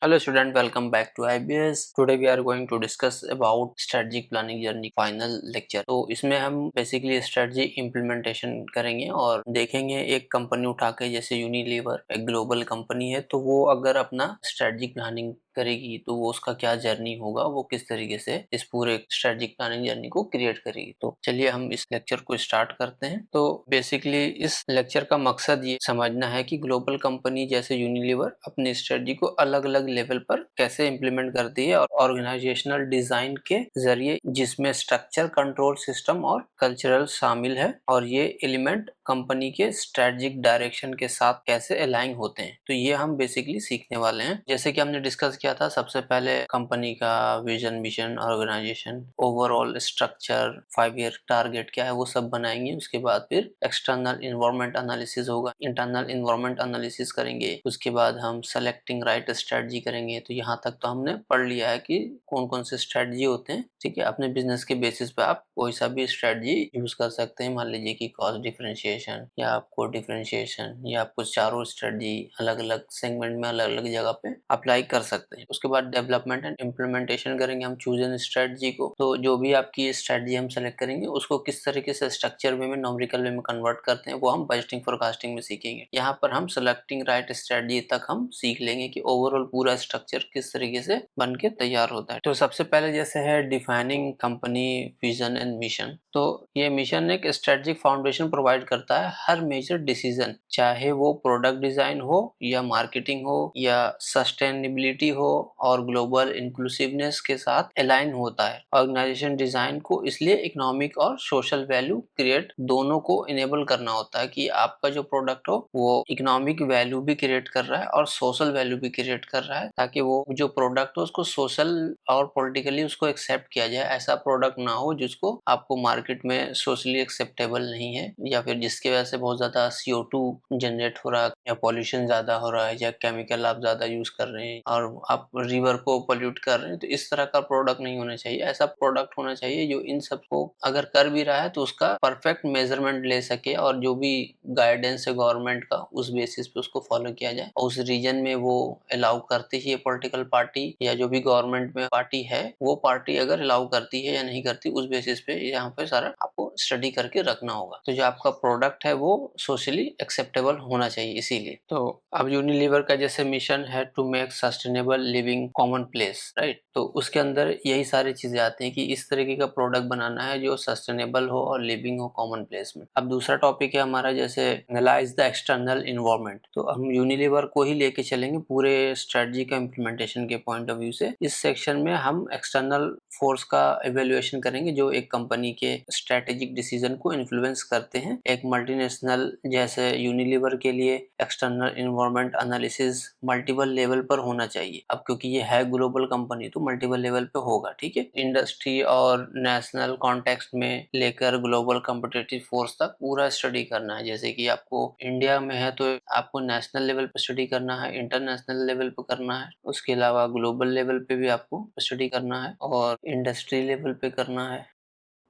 Hello student, welcome back to IBS. Today we are going to discuss about strategic planning journey final lecture. तो इसमें हम basically strategy implementation करेंगे और देखेंगे एक कंपनी उठा के, जैसे यूनिलीवर एक ग्लोबल कंपनी है, तो वो अगर अपना स्ट्रेटजिक प्लानिंग करेगी तो वो उसका क्या जर्नी होगा, वो किस तरीके से इस पूरे स्ट्रेटजिक प्लानिंग जर्नी को क्रिएट करेगी। तो चलिए हम इस लेक्चर को स्टार्ट करते हैं। तो बेसिकली इस लेक्चर का मकसद ये समझना है कि ग्लोबल कंपनी जैसे यूनिलीवर अपनी स्ट्रेटजी को अलग अलग लेवल पर कैसे इम्प्लीमेंट करती है और ऑर्गेनाइजेशनल डिजाइन के जरिए, जिसमें स्ट्रक्चर, कंट्रोल सिस्टम और कल्चरल शामिल है, और ये एलिमेंट कंपनी के स्ट्रेटजिक डायरेक्शन के साथ कैसे अलाइन होते हैं। तो ये हम बेसिकली सीखने वाले हैं। जैसे कि हमने डिस्कस किया था, सबसे पहले कंपनी का vision, mission, organisation, overall structure, 5 year target क्या है, वो सब बनाएंगे। उसके बाद फिर एक्सटर्नल इन्वायरमेंट एनालिसिस होगा, इंटरनल इन्वायरमेंट एनालिसिस करेंगे। उसके बाद हम सेलेक्टिंग राइट स्ट्रेटजी करेंगे। तो यहाँ तक तो हमने पढ़ लिया है कि कौन कौन से स्ट्रेटजी होते हैं। ठीक है, अपने बिजनेस के बेसिस पे आप कोई सा भी स्ट्रेटजी यूज कर सकते हैं। मान लीजिए कि कॉस्ट डिफरेंशिएशन या आपको डिफरेंशिएशन या आपको चारों स्ट्रेटजी अलग अलग सेगमेंट में अलग अलग जगह पे अप्लाई कर सकते हैं। उसके बाद डेवलपमेंट एंड इम्प्लीमेंटेशन करेंगे हम चूज एन स्ट्रेटजी को। तो जो भी आपकी स्ट्रेटजी हम सेलेक्ट करेंगे उसको किस तरीके से स्ट्रक्चर वे में, न्यूमेरिकल वे में कन्वर्ट करते हैं, वो हम बजटिंग फोरकास्टिंग में सीखेंगे। यहाँ पर हम सेलेक्टिंग राइट स्ट्रेटजी तक हम सीख लेंगे कि ओवरऑल पूरा स्ट्रक्चर किस तरीके से बन के तैयार होता है। तो सबसे पहले जैसे है defining company vision and mission. तो ये मिशन एक स्ट्रेटजिक फाउंडेशन प्रोवाइड करता है हर मेजर डिसीजन, चाहे वो प्रोडक्ट डिजाइन हो या मार्केटिंग हो या सस्टेनेबिलिटी हो, और ग्लोबल इंक्लूसिवनेस के साथ अलाइन होता है। ऑर्गेनाइजेशन डिजाइन को इसलिए इकोनॉमिक और सोशल वैल्यू क्रिएट दोनों को इनेबल करना होता है कि आपका जो प्रोडक्ट हो वो इकोनॉमिक वैल्यू भी क्रिएट कर रहा है और सोशल वैल्यू भी क्रिएट कर रहा है, ताकि वो जो प्रोडक्ट हो उसको सोशल और पॉलिटिकली उसको एक्सेप्ट किया जाए। ऐसा प्रोडक्ट ना हो जिसको आपको मार्केट में सोशली एक्सेप्टेबल नहीं है, या फिर जिसकी वजह से बहुत ज्यादा CO2 जनरेट हो रहा है, या पॉल्यूशन ज्यादा हो रहा है, या केमिकल आप ज्यादा यूज कर रहे हैं और आप रिवर को पोल्यूट कर रहे हैं। तो इस तरह का प्रोडक्ट नहीं होना चाहिए। ऐसा प्रोडक्ट होना चाहिए जो इन सबको अगर कर भी रहा है तो उसका परफेक्ट मेजरमेंट ले सके, और जो भी गाइडेंस है गवर्नमेंट का उस बेसिस पे उसको फॉलो किया जाए। और उस रीजन में वो अलाउ करती है पॉलिटिकल पार्टी या जो भी गवर्नमेंट में पार्टी है, वो पार्टी अगर अलाउ करती है या नहीं करती, उस बेसिस पे यहाँ पे सारा आपको स्टडी करके रखना होगा। तो जो आपका प्रोडक्ट है वो सोशली एक्सेप्टेबल होना चाहिए। इसीलिए तो अब यूनिलीवर का जैसे मिशन है to make sustainable living commonplace, right. तो उसके अंदर यही सारी चीजें आती हैं कि इस तरीके का प्रोडक्ट बनाना है जो सस्टेनेबल हो और लिविंग हो कॉमन प्लेस में। अब दूसरा टॉपिक है हमारा जैसे एनालाइज द एक्सटर्नल इन्वायरमेंट। तो हम यूनिलीवर को ही लेके चलेंगे पूरे स्ट्रेटजी का इम्प्लीमेंटेशन के पॉइंट ऑफ व्यू से। इस सेक्शन में हम एक्सटर्नल फोर्स का एवेल्युएशन करेंगे जो एक कंपनी के स्ट्रेटेजिक डिसीजन को इन्फ्लुएंस करते हैं। एक मल्टीनेशनल जैसे यूनिलीवर के लिए external environment analysis multiple level पर होना चाहिए। अब क्योंकि ये है ग्लोबल कंपनी तो मल्टीपल लेवल पे होगा, ठीक है। इंडस्ट्री और नेशनल कॉन्टेक्स्ट में लेकर ग्लोबल कॉम्पिटिटिव फोर्स तक पूरा स्टडी करना है। जैसे कि आपको इंडिया में है तो आपको नेशनल लेवल पे स्टडी करना है, इंटरनेशनल लेवल पे करना है, उसके अलावा ग्लोबल लेवल पे भी आपको स्टडी करना है और इंडस्ट्री लेवल पे करना है।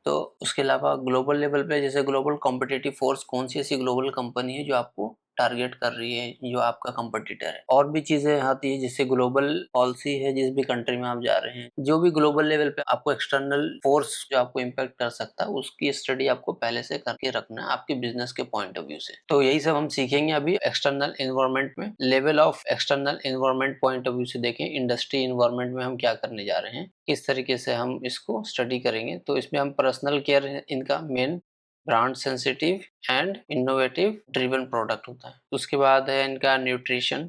तो उसके अलावा ग्लोबल लेवल पे जैसे ग्लोबल कॉम्पिटिटिव फोर्स कौन सी ऐसी ग्लोबल कंपनी है जो आपको टारगेट कर रही है, जो आपका कंपटीटर है। और भी चीजें आती है जैसे ग्लोबल पॉलिसी है जिस भी कंट्री में आप जा रहे हैं, जो भी ग्लोबल लेवल पे आपको एक्सटर्नल फोर्स जो आपको इम्पैक्ट कर सकता है उसकी स्टडी आपको पहले से करके रखना है आपके बिजनेस के पॉइंट ऑफ व्यू से। तो यही सब हम सीखेंगे अभी एक्सटर्नल एनवायरनमेंट में। Level of external environment point of view से देखें, इंडस्ट्री एनवायरनमेंट में हम क्या करने जा रहे हैं, किस तरीके से हम इसको स्टडी करेंगे। तो इसमें हम पर्सनल केयर इनका main brand sensitive and innovative driven product होता है। उसके बाद है इनका न्यूट्रिशन।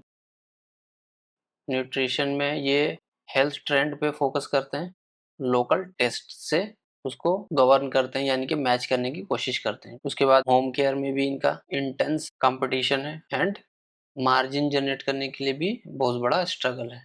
न्यूट्रिशन में ये हेल्थ ट्रेंड पे फोकस करते हैं, लोकल टेस्ट से उसको गवर्न करते हैं, यानी कि मैच करने की कोशिश करते हैं। उसके बाद होम केयर में भी इनका इंटेंस कंपटीशन है एंड मार्जिन जनरेट करने के लिए भी बहुत बड़ा स्ट्रगल है।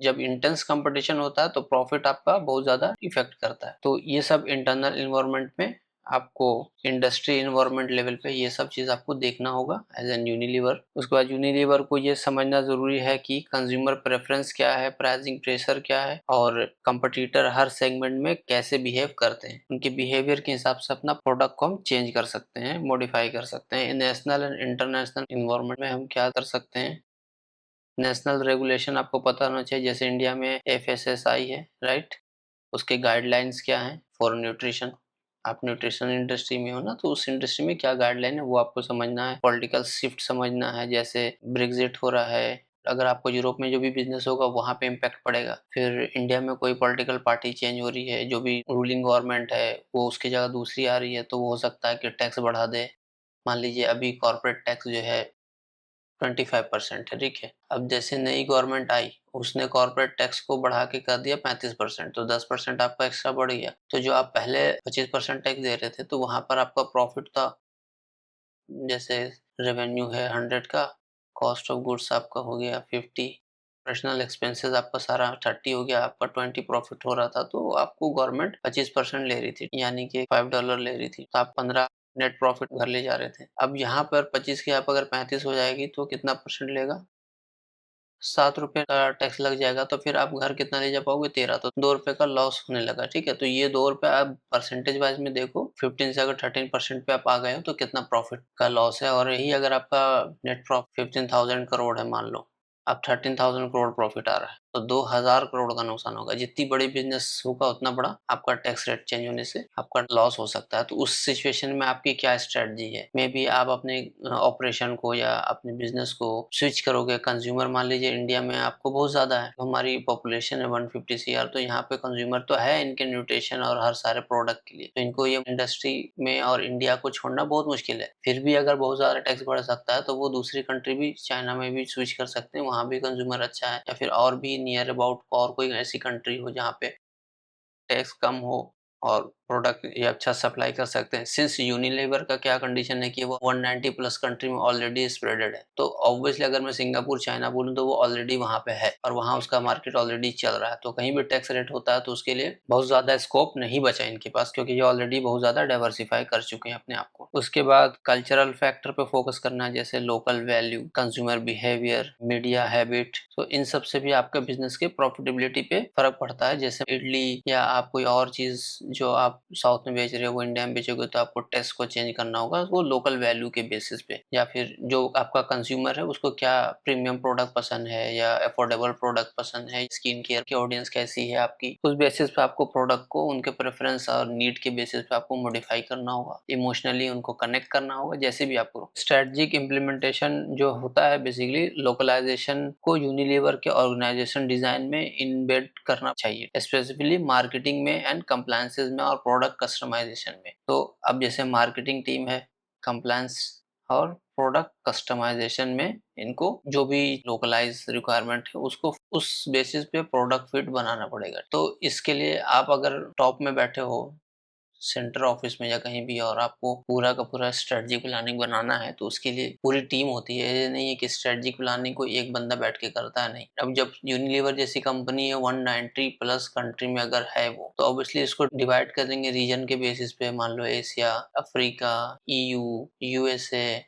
जब इंटेंस कंपटीशन होता है तो प्रॉफिट आपका बहुत ज्यादा इफेक्ट करता है। तो ये सब इंटरनल इन्वायरमेंट में आपको इंडस्ट्री इन्वायरमेंट लेवल पे ये सब चीज आपको देखना होगा एज एन यूनिलीवर। उसके बाद यूनिलीवर को ये समझना जरूरी है कि कंज्यूमर प्रेफरेंस क्या है, प्राइसिंग प्रेशर क्या है, और कंपटीटर हर सेगमेंट में कैसे बिहेव करते हैं। उनके बिहेवियर के हिसाब से अपना प्रोडक्ट को हम चेंज कर सकते हैं, मॉडिफाई कर सकते हैं। नेशनल एंड इंटरनेशनल इन्वायरमेंट में हम क्या कर सकते हैं, नेशनल रेगुलेशन आपको पता होना चाहिए, जैसे इंडिया में एफएसएसआई है, राइट? उसके गाइडलाइंस क्या हैं फॉर न्यूट्रिशन। आप न्यूट्रिशन इंडस्ट्री में हो ना, तो उस इंडस्ट्री में क्या गाइडलाइन है वो आपको समझना है। पॉलिटिकल शिफ्ट समझना है, जैसे ब्रेग्जिट हो रहा है, अगर आपको यूरोप में जो भी बिजनेस होगा वहाँ पे इम्पैक्ट पड़ेगा। फिर इंडिया में कोई पॉलिटिकल पार्टी चेंज हो रही है, जो भी रूलिंग गवर्नमेंट है वो उसकी जगह दूसरी आ रही है, तो वो हो सकता है कि टैक्स बढ़ा दे। मान लीजिए अभी कॉर्पोरेट टैक्स जो है 25% है, ठीक है। अब जैसे नई गवर्नमेंट आई, उसने कॉर्पोरेट टैक्स को बढ़ा के कर दिया 35%, तो 10% आपका एक्स्ट्रा बढ़ गया। तो जो आप पहले 25% टैक्स दे रहे थे, तो वहां पर आपका प्रॉफिट था, जैसे रेवेन्यू है 100 का, कॉस्ट ऑफ गुड्स आपका हो गया 50, पर्सनल एक्सपेंसेस आपका सारा 30 हो गया, आपका 20 प्रॉफिट हो रहा था, तो आपको गवर्नमेंट 25% ले रही थी, यानी कि $5 ले रही थी, तो आप 15 नेट प्रॉफिट घर ले जा रहे थे। अब यहाँ पर 25 की आप अगर 35 हो जाएगी तो कितना परसेंट लेगा? ₹7 का टैक्स लग जाएगा, तो फिर आप घर कितना ले जा पाओगे? 13, तो ₹2 का लॉस होने लगा, ठीक है। तो ये ₹2 आप परसेंटेज वाइज में देखो, 15 से अगर 13% पे आप आ गए हो तो कितना प्रॉफिट का लॉस है। और यही अगर आपका नेट प्रॉफिट 15,000 करोड़ है मान लो, अब 13,000 करोड़ प्रॉफिट आ रहा है, तो 2,000 करोड़ का नुकसान होगा। जितनी बड़ी बिजनेस होगा उतना बड़ा आपका टैक्स रेट चेंज होने से आपका लॉस हो सकता है। तो उस सिचुएशन में आपकी क्या स्ट्रेटजी है? मे बी आप अपने ऑपरेशन को या अपने बिजनेस को स्विच करोगे। कंज्यूमर मान लीजिए इंडिया में आपको बहुत ज्यादा है, हमारी पॉपुलेशन है 150 सीआर, तो यहाँ पे कंज्यूमर तो है इनके न्यूट्रिशन और हर सारे प्रोडक्ट के लिए, तो इनको ये इंडस्ट्री में और इंडिया को छोड़ना बहुत मुश्किल है। फिर भी अगर बहुत ज्यादा टैक्स बढ़ सकता है तो वो दूसरी कंट्री भी, चाइना में भी स्विच कर सकते हैं, वहां भी कंज्यूमर अच्छा है, या फिर और भी नियर अबाउट और कोई ऐसी कंट्री हो जहाँ पे टैक्स कम हो और प्रोडक्ट ये अच्छा सप्लाई कर सकते हैं। सिंस यूनिलीवर का क्या कंडीशन है कि वो 190 प्लस कंट्री में ऑलरेडी स्प्रेडेड है, तो ऑब्वियसली अगर मैं सिंगापुर चाइना बोलूँ तो वो ऑलरेडी वहां पे है और वहां उसका मार्केट ऑलरेडी चल रहा है, तो कहीं भी टैक्स रेट होता है तो उसके लिए बहुत ज्यादा स्कोप नहीं बचा इनके पास, क्योंकि ये ऑलरेडी बहुत ज्यादा डाइवर्सिफाई कर चुके हैं अपने आप को। उसके बाद कल्चरल फैक्टर पे फोकस करना है, जैसे local value, consumer behaviour, media habit, तो इन सब से भी आपके बिजनेस के प्रॉफिटेबिलिटी पे फर्क पड़ता है। जैसे इडली या आप कोई और चीज जो आप साउथ में बेच रहे हो वो इंडिया में बेचोगे, तो आपको टेस्ट को चेंज करना होगा वो लोकल वैल्यू के बेसिस पे, या फिर जो आपका कंज्यूमर है उसको क्या प्रीमियम प्रोडक्ट पसंद है या अफोर्डेबल प्रोडक्ट पसंद है, स्किन केयर की ऑडियंस कैसी है आपकी, उस बेसिस पे आपको प्रोडक्ट को उनके प्रेफरेंस और नीड के बेसिस पे आपको मॉडिफाई करना होगा, इमोशनली उनको कनेक्ट करना होगा, जैसे भी आपको। स्ट्रेटजिक इम्प्लीमेंटेशन जो होता है बेसिकली लोकलाइजेशन को यूनिलीवर के ऑर्गेनाइजेशन डिजाइन में इनबेड करना चाहिए, स्पेसिफिकली मार्केटिंग में एंड कंप्लायंसेस में और प्रोडक्ट कस्टमाइजेशन में। तो अब जैसे मार्केटिंग टीम है, कंप्लायंस और प्रोडक्ट कस्टमाइजेशन में इनको जो भी लोकलाइज रिक्वायरमेंट है उसको उस बेसिस पे प्रोडक्ट फिट बनाना पड़ेगा। तो इसके लिए आप अगर टॉप में बैठे हो सेंटर ऑफिस में या कहीं भी और आपको पूरा का पूरा स्ट्रेटजिक प्लानिंग बनाना है, तो उसके लिए पूरी टीम होती है। ये नहीं है कि स्ट्रेटजिक प्लानिंग कोई एक बंदा बैठ के करता है, नहीं। अब जब यूनिलीवर जैसी कंपनी है 190 प्लस कंट्री में अगर है वो, तो ऑब्वियसली इसको डिवाइड कर देंगे रीजन के बेसिस पे, मान लो Asia, Africa, EU, USA,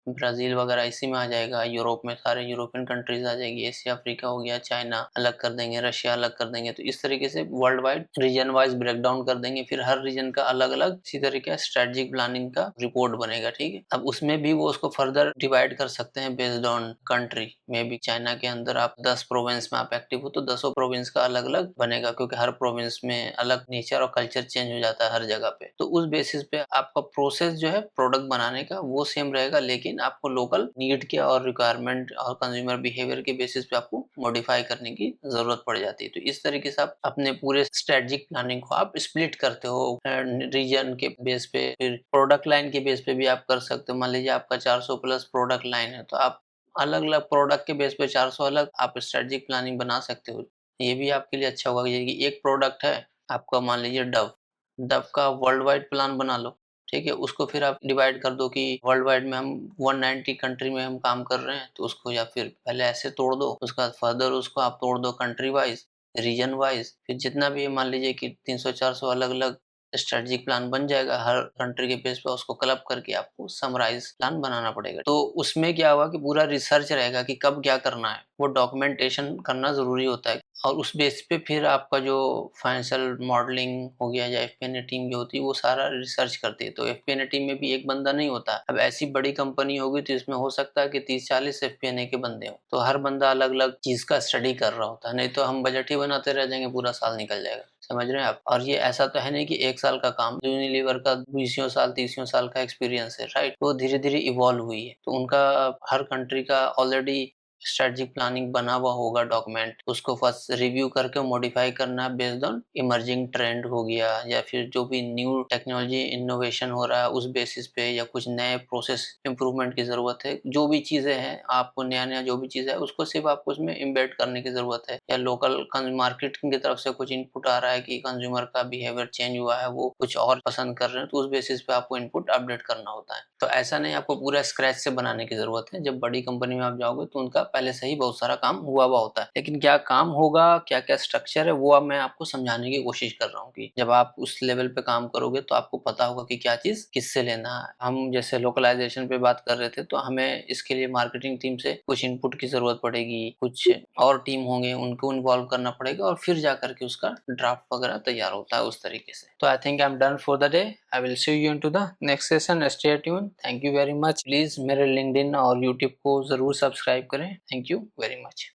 Brazil वगैरह इसी में आ जाएगा, यूरोप में सारे यूरोपियन कंट्रीज आ जाएगी, एशिया अफ्रीका हो गया, चाइना अलग कर देंगे, रशिया अलग कर देंगे, तो इस तरीके से worldwide region wise break down कर देंगे। फिर हर रीजन का अलग अलग इसी तरीके स्ट्रेटेजिक प्लानिंग का रिपोर्ट बनेगा, ठीक है। अब उसमें भी वो उसको फर्दर डिवाइड कर सकते हैं बेस्ड ऑन कंट्री में भी। चाइना के अंदर आप 10 प्रोविंस में आप एक्टिव हो तो 10 प्रोविंस का अलग अलग बनेगा, क्योंकि हर प्रोविंस में अलग नेचर और कल्चर चेंज हो जाता है हर जगह पे। तो उस बेसिस पे आपका प्रोसेस जो है प्रोडक्ट बनाने का वो सेम रहेगा, लेकिन आपको लोकल नीड के और रिक्वायरमेंट और कंज्यूमर बिहेवियर के बेसिस पे आपको मॉडिफाई करने की जरूरत पड़ जाती है। तो इस तरीके से आप अपने पूरे स्ट्रेटजिक प्लानिंग को आप स्प्लिट करते हो रीजन के बेस पे, फिर प्रोडक्ट लाइन के बेस पे भी आप कर सकते हो। मान लीजिए आपका 400 प्लस प्रोडक्ट लाइन है, तो आप अलग अलग प्रोडक्ट के बेस पे 400 अलग आप स्ट्रेटजिक प्लानिंग बना सकते हो। ये भी आपके लिए अच्छा होगा कि एक प्रोडक्ट है आपका, मान लीजिए डव, डव का वर्ल्ड वाइड प्लान बना लो, ठीक है। उसको फिर आप डिवाइड कर दो कि वर्ल्ड वाइड में हम 190 कंट्री में हम काम कर रहे हैं, तो उसको या फिर पहले ऐसे तोड़ दो, उसके बाद फर्दर उसको आप तोड़ दो कंट्री वाइज, रीजन वाइज, फिर जितना भी मान लीजिए कि 300-400 अलग अलग स्ट्रेटेजिक प्लान बन जाएगा। हर कंट्री के बेस पे उसको क्लब करके आपको समराइज प्लान बनाना पड़ेगा। तो उसमें क्या होगा कि पूरा रिसर्च रहेगा कि कब क्या करना है, वो डॉक्यूमेंटेशन करना ज़रूरी होता है और उस बेस पे फिर आपका जो फाइनेंशियल मॉडलिंग हो गया या एफपीएनए टीम जो होती है वो सारा रिसर्च करती है। तो एफपीएनए टीम में भी एक बंदा नहीं होता। अब ऐसी बड़ी कंपनी होगी तो इसमें हो सकता है कि 30-40 एफपीएनए के बंदे हो, तो हर बंदा अलग-अलग चीज़ का स्टडी कर रहा होता है, नहीं तो हम बजट ही बनाते रह जाएँगे, पूरा साल निकल जाएगा। समझ रहे हैं आप? और ये ऐसा तो है नहीं कि 1 साल का काम, यूनिलीवर का 20 साल 30 साल का एक्सपीरियंस है, राइट? वो धीरे-धीरे इवॉल्व हुई है। तो उनका हर कंट्री का ऑलरेडी स्ट्रेटेजिक प्लानिंग बना हुआ होगा डॉक्यूमेंट, उसको फर्स्ट रिव्यू करके मॉडिफाई करना है बेस्ड ऑन इमर्जिंग ट्रेंड हो गया या फिर जो भी न्यू टेक्नोलॉजी इनोवेशन हो रहा है उस बेसिस पे, या कुछ नए प्रोसेस इंप्रूवमेंट की ज़रूरत है। जो भी चीज़ें हैं, आपको नया-नया जो भी चीज़ है उसको सिर्फ़ आपको उसमें एम्बेड करने की ज़रूरत है, या लोकल मार्केटिंग की तरफ से कुछ इनपुट आ रहा है कि कंज्यूमर का बिहेवियर चेंज हुआ है, वो कुछ और पसंद कर रहे हैं, तो उस बेसिस पे आपको इनपुट अपडेट करना होता है। तो ऐसा नहीं आपको पूरा स्क्रैच से बनाने की ज़रूरत है। जब बड़ी कंपनी में आप जाओगे तो उनका पहले से ही बहुत सारा काम हुआ हुआ होता है। लेकिन क्या काम होगा, क्या-क्या स्ट्रक्चर है, वो अब मैं आपको समझाने की कोशिश कर रहा हूँ कि जब आप उस लेवल पे काम करोगे तो आपको पता होगा कि क्या चीज़ किससे लेना है। हम जैसे लोकलाइज़ेशन पे बात कर रहे थे, तो हमें इसके लिए मार्केटिंग टीम से कुछ इनपुट की ज़रूरत पड़ेगी, कुछ और टीम होंगे उनको इन्वॉल्व करना पड़ेगा और फिर जाकर के उसका ड्राफ्ट वगैरह तैयार होता है उस तरीके से। तो I think I am done for the day. I will see you into the next session. Stay tune. Thank you very much. Please मेरे लिंक्डइन और यूट्यूब को ज़रूर सब्सक्राइब करें। Thank you very much.